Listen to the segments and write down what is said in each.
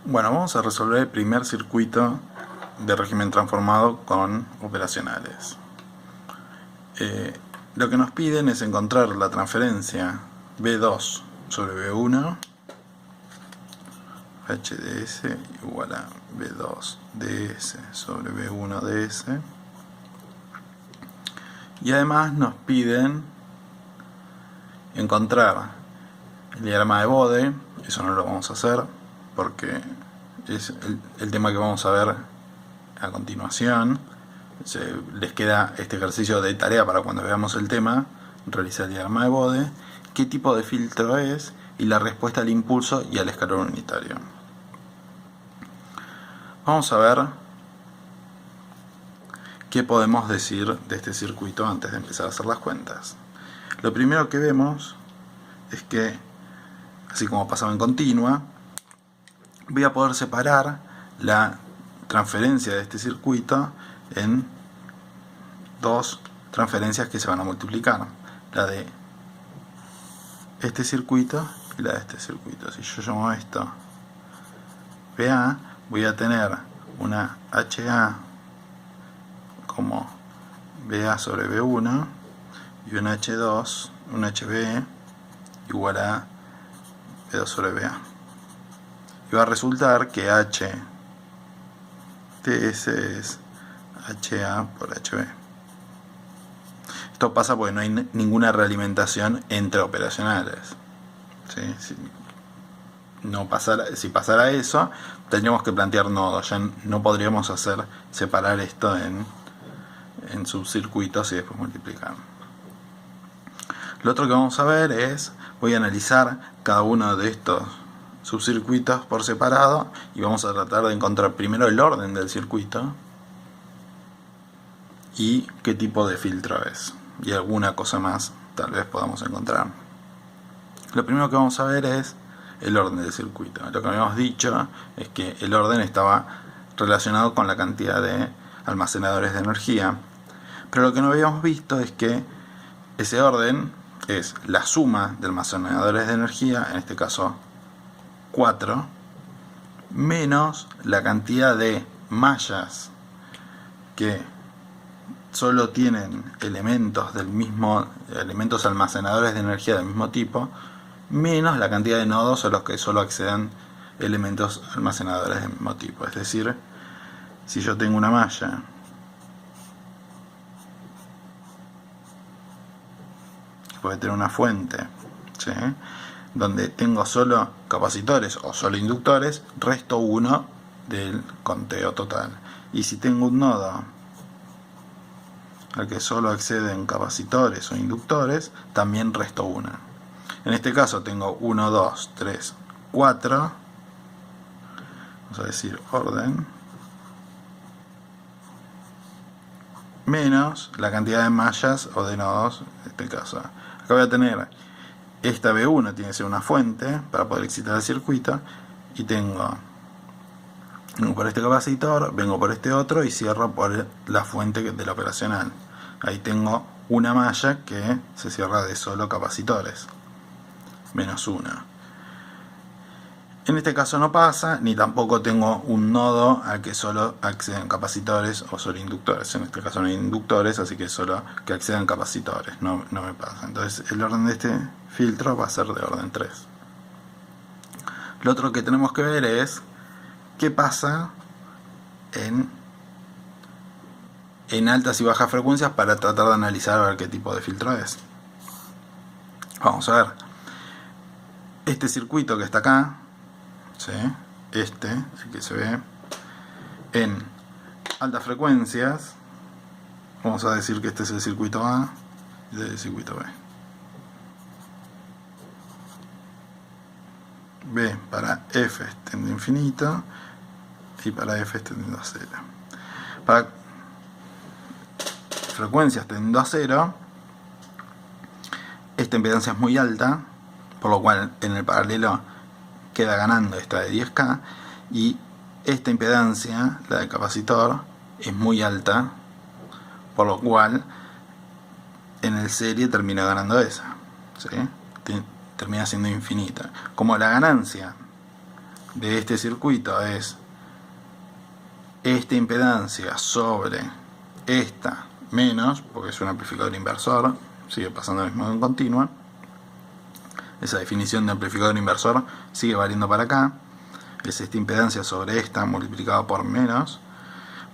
Bueno, vamos a resolver el primer circuito de régimen transformado con operacionales. Lo que nos piden es encontrar la transferencia B2 sobre B1 HDS igual a B2 DS sobre B1 DS, y además nos piden encontrar el diagrama de Bode. Eso no lo vamos a hacer porque es el tema que vamos a ver a continuación. Les queda este ejercicio de tarea para cuando veamos el tema, realizar el diagrama de Bode, qué tipo de filtro es y la respuesta al impulso y al escalón unitario. Vamos a ver qué podemos decir de este circuito antes de empezar a hacer las cuentas. Lo primero que vemos es que, así como pasaba en continua, voy a poder separar la transferencia de este circuito en dos transferencias que se van a multiplicar, la de este circuito y la de este circuito. Si yo llamo esto BA, voy a tener una HA como BA sobre B1 y un H2, un HB igual a B2 sobre BA. Y va a resultar que HTS es HA por HB. Esto pasa porque no hay ninguna realimentación entre operacionales. ¿Sí? Si pasara eso, tendríamos que plantear nodos. Ya no podríamos separar esto en subcircuitos y después multiplicar. Lo otro que vamos a ver es, voy a analizar cada uno de estos subcircuitos por separado y vamos a tratar de encontrar primero el orden del circuito y qué tipo de filtro es, y alguna cosa más tal vez podamos encontrar. Lo primero que vamos a ver es el orden del circuito. Lo que habíamos dicho es que el orden estaba relacionado con la cantidad de almacenadores de energía, pero lo que no habíamos visto es que ese orden es la suma de almacenadores de energía, en este caso 4, menos la cantidad de mallas que solo tienen elementos almacenadores de energía del mismo tipo, menos la cantidad de nodos a los que solo acceden elementos almacenadores del mismo tipo. Es decir, si yo tengo una malla que puede tener una fuente, ¿sí?, donde tengo solo capacitores o solo inductores, resto 1 del conteo total. Y si tengo un nodo al que solo acceden capacitores o inductores, también resto 1. En este caso tengo 1, 2, 3, 4. Vamos a decir orden menos la cantidad de mallas o de nodos en este caso. Acá voy a tener esta B1, tiene que ser una fuente para poder excitar el circuito, y vengo por este capacitor, vengo por este otro y cierro por la fuente de la operacional. Ahí tengo una malla que se cierra de solo capacitores, menos 1. En este caso no pasa, ni tampoco tengo un nodo al que solo acceden capacitores o solo inductores. En este caso no hay inductores, así que solo que accedan capacitores, no me pasa. Entonces el orden de este filtro va a ser de orden 3. Lo otro que tenemos que ver es qué pasa en altas y bajas frecuencias para tratar de analizar a ver qué tipo de filtro es. Vamos a ver. Este circuito que está acá, ¿sí?, el que se ve en altas frecuencias, vamos a decir que este es el circuito A y este es el circuito B. B para F extendido a infinito y para F extendido a 0. Para frecuencias tendiendo a 0, esta impedancia es muy alta, por lo cual en el paralelo queda ganando esta de 10K, y esta impedancia, la del capacitor, es muy alta, por lo cual en el serie termina ganando esa, ¿sí?, termina siendo infinita. Como la ganancia de este circuito es esta impedancia sobre esta menos, porque es un amplificador inversor, sigue pasando lo mismo en continua. Esa definición de amplificador inversor sigue variando para acá. Es esta impedancia sobre esta multiplicado por menos.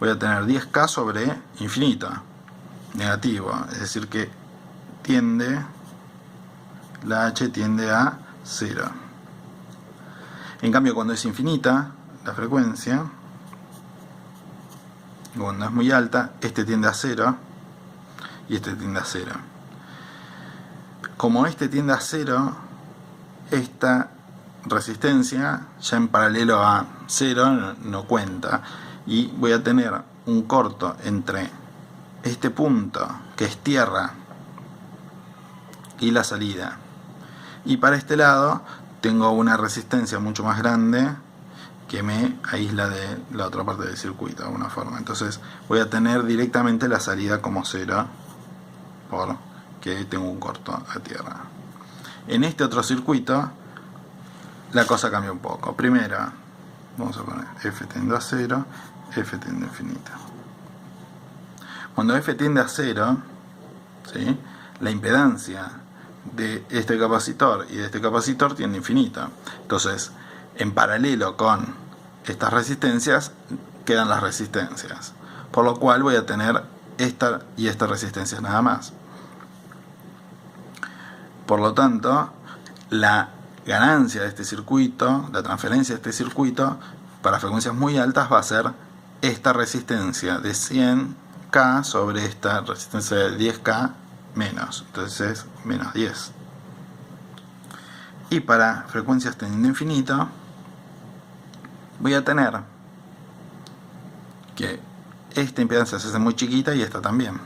Voy a tener 10K sobre infinito, negativo, es decir que la H tiende a 0. En cambio, cuando es infinita la frecuencia, cuando es muy alta, este tiende a 0 y este tiende a 0. Como este tiende a 0, esta resistencia ya en paralelo a 0 no cuenta, y voy a tener un corto entre este punto que es tierra y la salida, y para este lado tengo una resistencia mucho más grande que me aísla de la otra parte del circuito de alguna forma. Entonces voy a tener directamente la salida como 0 porque tengo un corto a tierra. En este otro circuito la cosa cambia un poco. Primero vamos a poner F tiende a 0, F tiende a infinito. Cuando F tiende a 0, ¿sí?, la impedancia de este capacitor y de este capacitor tiende a infinito. Entonces, en paralelo con estas resistencias quedan las resistencias, por lo cual voy a tener esta y esta resistencia nada más. Por lo tanto, la ganancia de este circuito, la transferencia de este circuito para frecuencias muy altas va a ser esta resistencia de 100K sobre esta resistencia de 10K menos, entonces es menos 10. Y para frecuencias tendiendo a infinito voy a tener que esta impedancia se hace muy chiquita y esta también.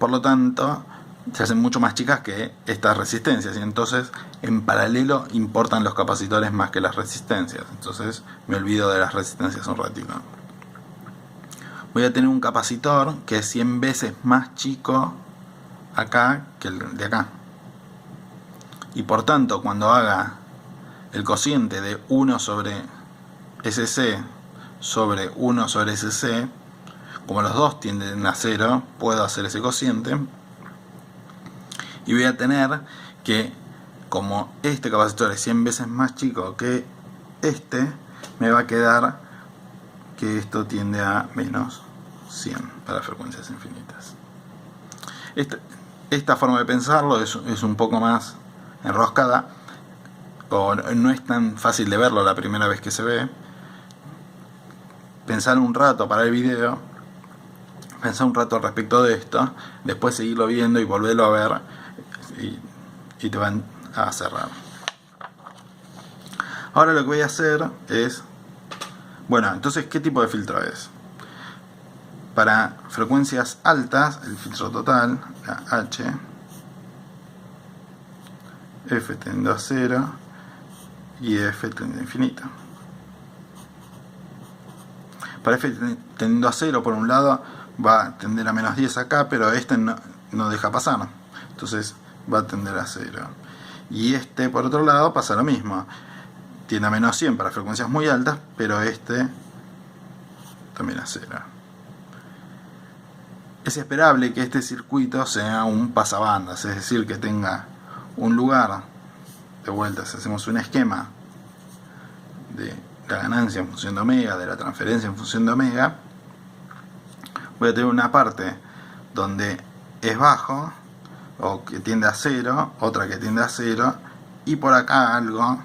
Por lo tanto, se hacen mucho más chicas que estas resistencias, y entonces en paralelo importan los capacitores más que las resistencias. Entonces me olvido de las resistencias un ratito. Voy a tener un capacitor que es 100 veces más chico acá que el de acá, y por tanto cuando haga el cociente de 1 sobre SC sobre 1 sobre SC, como los dos tienden a 0, puedo hacer ese cociente y voy a tener que, como este capacitor es 100 veces más chico que este, me va a quedar que esto tiende a menos 100 para frecuencias infinitas. Esta forma de pensarlo es un poco más enroscada, o no es tan fácil de verlo la primera vez que se ve. Pensar un rato para el video, pensar un rato al respecto de esto, después seguirlo viendo y volverlo a ver, y te van a cerrar. Ahora lo que voy a hacer es, bueno, entonces, ¿qué tipo de filtro es? Para frecuencias altas, el filtro total, la H, F tiende a 0 y F tiende a infinito. Para F tendiendo a 0, por un lado, va a tender a menos 10 acá, pero este no deja pasar. Entonces va a tender a 0. Y este, por otro lado, pasa lo mismo. Tiende a menos 100 para frecuencias muy altas, pero este también a 0. Es esperable que este circuito sea un pasabandas, es decir, que tenga un lugar, de vuelta, si hacemos un esquema de la ganancia en función de omega, de la transferencia en función de omega, voy a tener una parte donde es bajo, o que tiende a 0, otra que tiende a 0, y por acá algo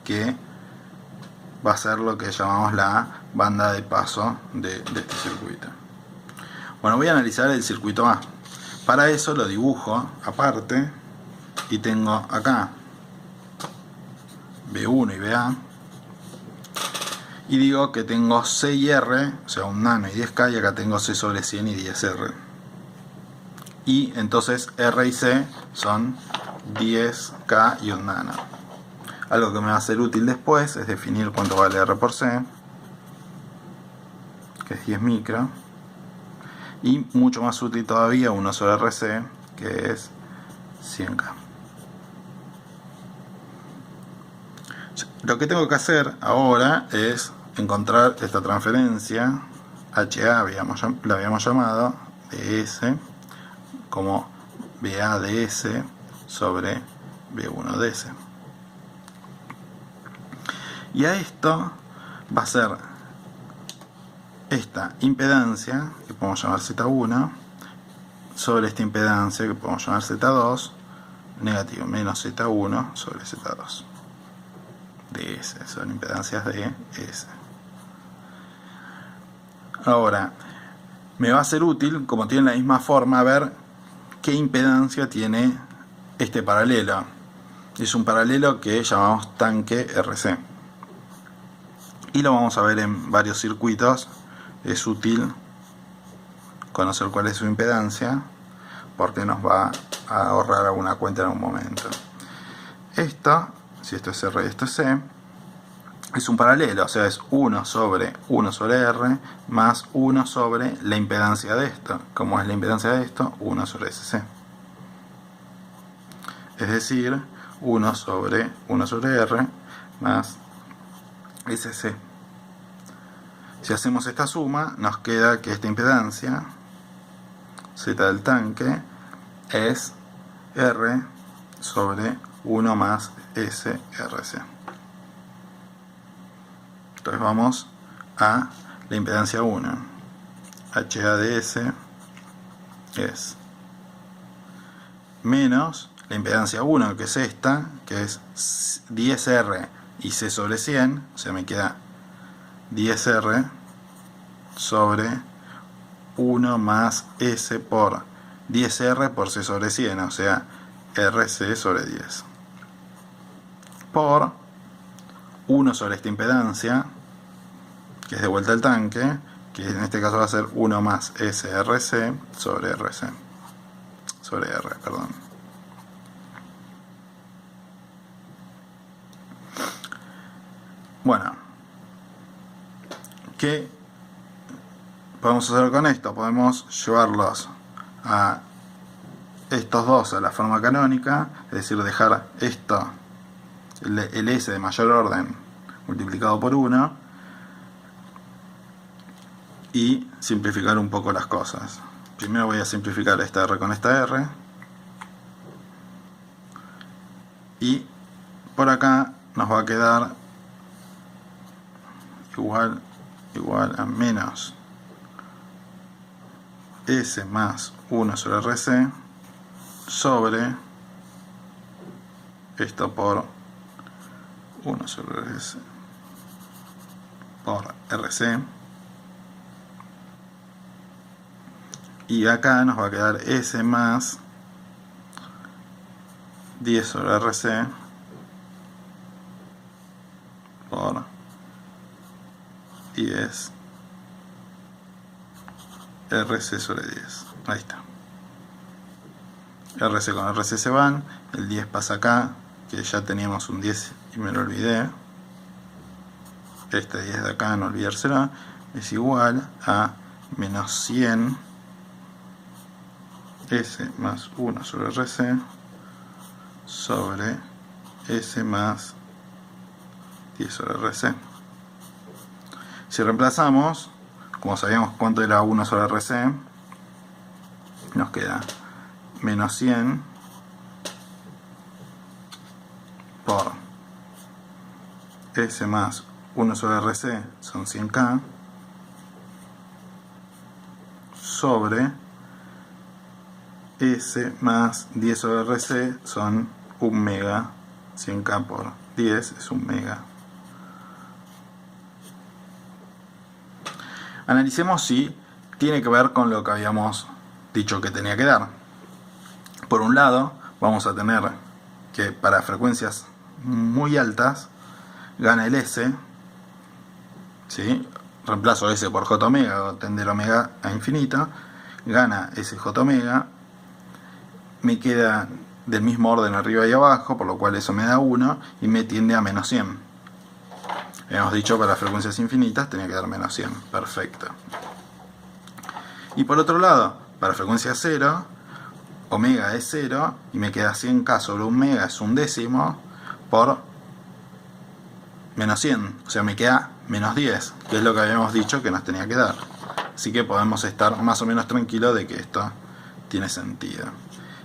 que va a ser lo que llamamos la banda de paso de este circuito. Bueno, voy a analizar el circuito A. Para eso lo dibujo aparte y tengo acá B1 y BA, y digo que tengo C y R, o sea, un nano y 10K, y acá tengo C sobre 100 y 10R. Y entonces R y C son 10K y un nano. Algo que me va a ser útil después es definir cuánto vale R por C, que es 10 micro, y mucho más útil todavía 1 sobre RC, que es 100K. Lo que tengo que hacer ahora es encontrar esta transferencia HA, la habíamos llamado, de S, como BA de S sobre B1 de S. Y a esto va a ser esta impedancia, que podemos llamar Z1, sobre esta impedancia, que podemos llamar Z2, negativo menos Z1 sobre Z2 de S, son impedancias de S. Ahora, me va a ser útil, como tiene la misma forma, ver qué impedancia tiene este paralelo. Es un paralelo que llamamos tanque RC. Y lo vamos a ver en varios circuitos. Es útil conocer cuál es su impedancia, porque nos va a ahorrar alguna cuenta en un momento. Esto, si esto es R y esto es C, es un paralelo, o sea, es 1 sobre R más 1 sobre la impedancia de esto. Como es la impedancia de esto, 1 sobre SC. Es decir, 1 sobre R más SC. Si hacemos esta suma, nos queda que esta impedancia, Z del tanque, es R sobre 1 más SRC. Entonces vamos a la impedancia 1. HA de S es menos la impedancia 1, que es esta, que es 10R y C sobre 100, o sea, me queda 10R sobre 1 más S por 10R por C sobre 100, o sea, RC sobre 10. Por 1 sobre esta impedancia, que es de vuelta al tanque, que en este caso va a ser 1 más SRC sobre RC. Sobre R, perdón. Bueno, ¿qué podemos hacer con esto? Podemos llevarlos a estos dos a la forma canónica, es decir, dejar esto, el S de mayor orden multiplicado por 1, y simplificar un poco las cosas. Primero voy a simplificar esta R con esta R, y por acá nos va a quedar igual a menos S más 1 sobre RC sobre esto por 1 sobre RC por RC, y acá nos va a quedar S más 10 sobre RC por 10 RC sobre 10. Ahí está. RC con RC se van, el 10 pasa acá, que ya teníamos un 10 y me lo olvidé. Este 10 de acá, no olvidárselo, es igual a menos 100 S más 1 sobre RC sobre S más 10 sobre RC. Si reemplazamos, como sabíamos cuánto era 1 sobre RC, nos queda menos 100 por S más 1 sobre RC son 100K sobre S más 10 sobre RC son 1 mega. 100K por 10 es 1 mega. Analicemos si tiene que ver con lo que habíamos dicho que tenía que dar. Por un lado, vamos a tener que para frecuencias muy altas gana el S, ¿sí? Reemplazo S por J omega o tender omega a infinito, gana SJ omega, me queda del mismo orden arriba y abajo, por lo cual eso me da 1 y me tiende a menos 100. Hemos dicho para frecuencias infinitas tenía que dar menos 100, perfecto. Y por otro lado, para frecuencia 0, omega es 0 y me queda 100K sobre 1 mega es 1 décimo por menos 100, o sea, me queda menos 10, que es lo que habíamos dicho que nos tenía que dar. Así que podemos estar más o menos tranquilos de que esto tiene sentido.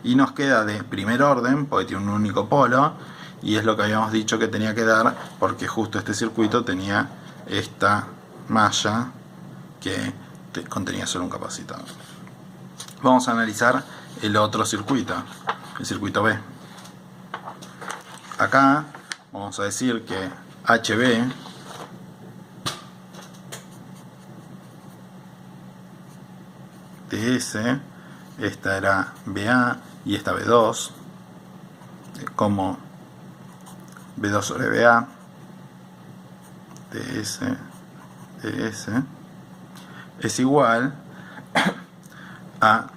Y nos queda de primer orden, porque tiene un único polo, y es lo que habíamos dicho que tenía que dar, porque justo este circuito tenía esta malla que contenía solo un capacitor. Vamos a analizar el otro circuito, el circuito B. Acá vamos a decir que HB DS, esta era BA y esta B2, como B2 sobre BA, DS, es igual a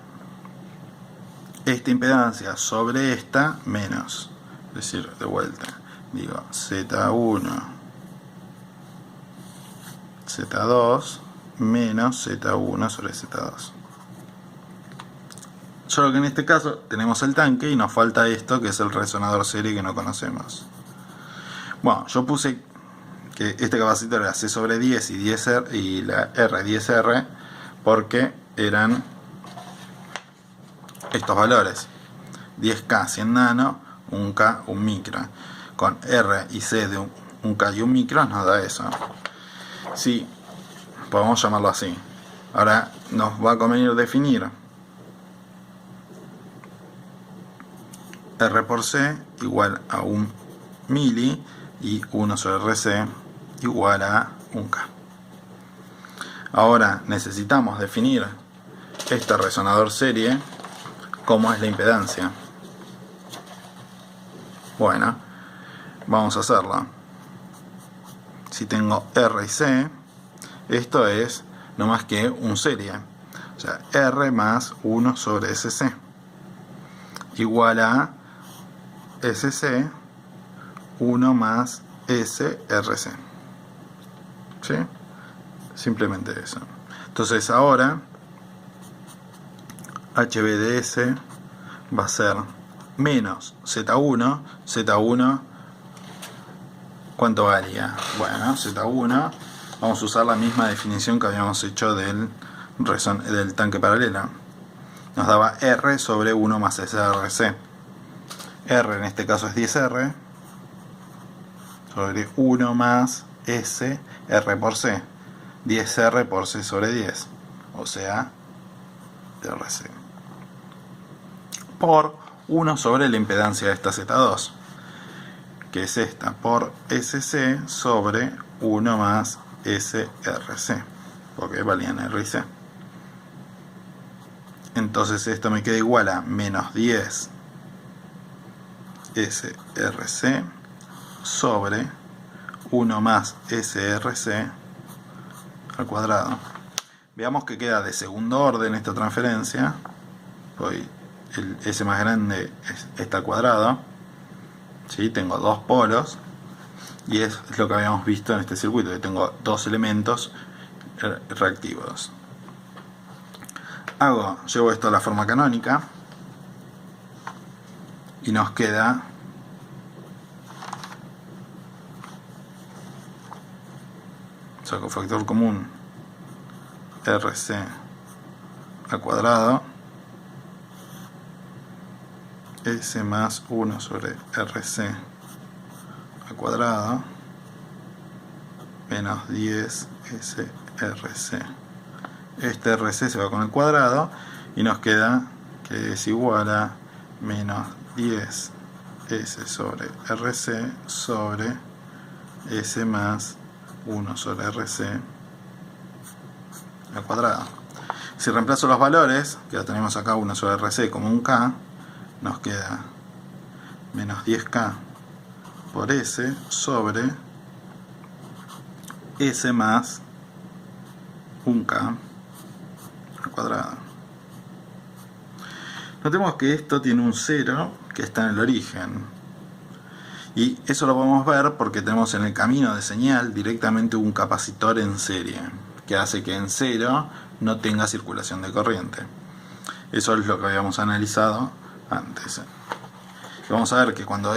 esta impedancia sobre esta menos, es decir, de vuelta, digo Z1, Z2 menos Z1 sobre Z2. Solo que en este caso tenemos el tanque y nos falta esto, que es el resonador serie que no conocemos. Bueno, yo puse que este capacitor era C sobre 10 y 10R y la R 10R porque eran estos valores: 10K 100 nano, 1K 1 micro. Con R y C de 1K y 1 micro nos da eso. Sí, podemos llamarlo así. Ahora nos va a convenir definir R por C igual a 1 mili y 1 sobre RC igual a 1K. Ahora necesitamos definir este resonador serie, cómo es la impedancia. Bueno, vamos a hacerlo. Si tengo R y C, esto es no más que un serie, o sea, R más 1 sobre SC igual a SC 1 más SRC. ¿Sí? Simplemente eso. Entonces ahora HBDS va a ser menos Z1. Z1, ¿cuánto valía? Bueno, Z1, vamos a usar la misma definición que habíamos hecho del tanque paralelo. Nos daba R sobre 1 más SRC. R en este caso es 10R sobre 1 más S R por C. 10R por C sobre 10, o sea, DRC. Por 1 sobre la impedancia de esta Z2, que es esta, por SC sobre 1 más SRC, porque valían R y C. Entonces esto me queda igual a menos 10 SRC sobre 1 más SRC al cuadrado. Veamos que queda de segundo orden esta transferencia. Hoy el S más grande está al cuadrado. ¿Sí? Tengo dos polos y es lo que habíamos visto en este circuito, que tengo dos elementos reactivos. Llevo esto a la forma canónica y nos queda saco factor común RC al cuadrado S más 1 sobre RC al cuadrado menos 10 SRC. Este RC se va con el cuadrado y nos queda que es igual a menos 10 S sobre RC sobre S más 1 sobre RC al cuadrado. Si reemplazo los valores, que lo tenemos acá 1 sobre RC como un K, nos queda menos 10K por S sobre S más 1K al cuadrado. Notemos que esto tiene un 0 que está en el origen. Y eso lo podemos ver porque tenemos en el camino de señal directamente un capacitor en serie, que hace que en 0 no tenga circulación de corriente. Eso es lo que habíamos analizado antes. Y vamos a ver que cuando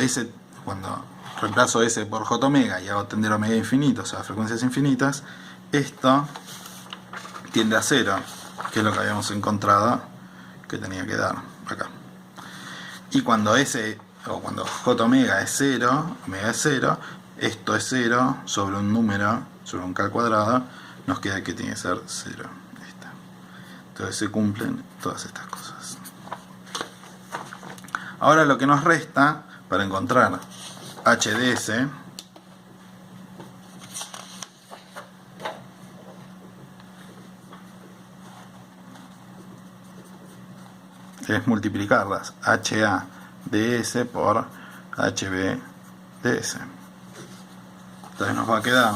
reemplazo S por J omega y hago tender omega infinito, o sea, frecuencias infinitas, esto tiende a 0, que es lo que habíamos encontrado que tenía que dar acá. Y cuando S, o cuando J omega es 0, omega es 0, esto es 0 sobre un número, sobre un K al cuadrado, nos queda que tiene que ser 0. Entonces se cumplen todas estas cosas. Ahora lo que nos resta para encontrar h de S es multiplicar las HA de S por HB de S. Entonces nos va a quedar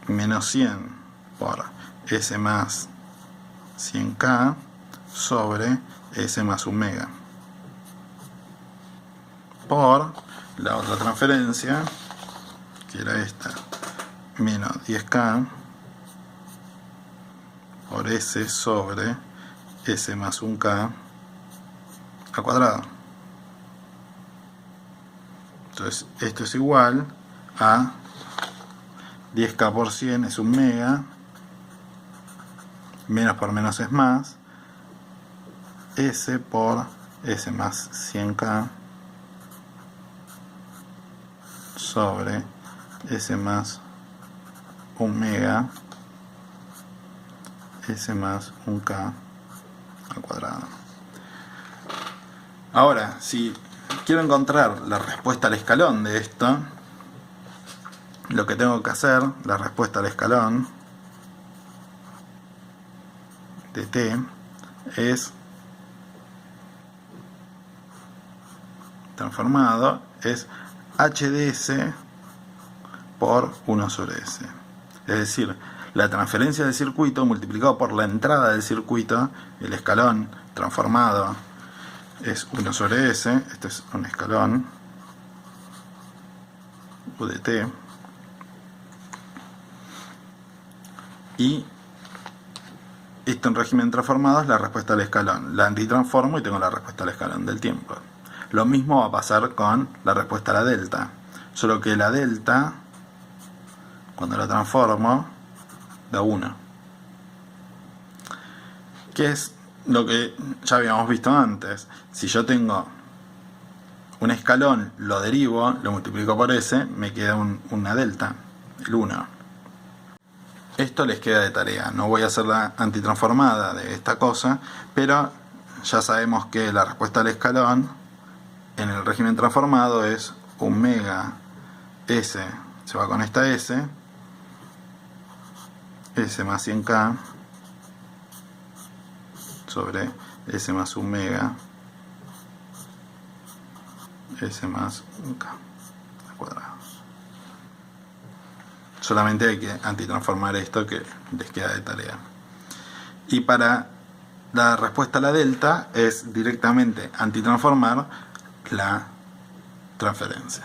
menos 100 por S más 100K sobre S más 1 mega por la otra transferencia, que era esta, menos 10K por S sobre S más 1K al cuadrado. Entonces esto es igual a 10K por 100 es 1 mega, menos por menos es más, S por S más 100K sobre S más 1 mega S más 1K al cuadrado. Ahora, si quiero encontrar la respuesta al escalón de esto, lo que tengo que hacer, la respuesta al escalón de t, es transformado, es h de s por 1 sobre s. Es decir, la transferencia del circuito multiplicado por la entrada del circuito, el escalón transformado es 1 sobre s, este es un escalón u de t, y esto en régimen transformado es la respuesta al escalón. La antitransformo y tengo la respuesta al escalón del tiempo. Lo mismo va a pasar con la respuesta a la delta, solo que la delta, cuando la transformo, da 1. Que es lo que ya habíamos visto antes. Si yo tengo un escalón, lo derivo, lo multiplico por s, me queda una delta, el 1. Esto les queda de tarea. No voy a hacer la antitransformada de esta cosa, pero ya sabemos que la respuesta al escalón en el régimen transformado es 1 mega s, se va con esta s más 100K sobre S más 1 mega S más 1K al cuadrado. Solamente hay que antitransformar esto que les queda de tarea. Y para la respuesta a la delta es directamente antitransformar la transferencia.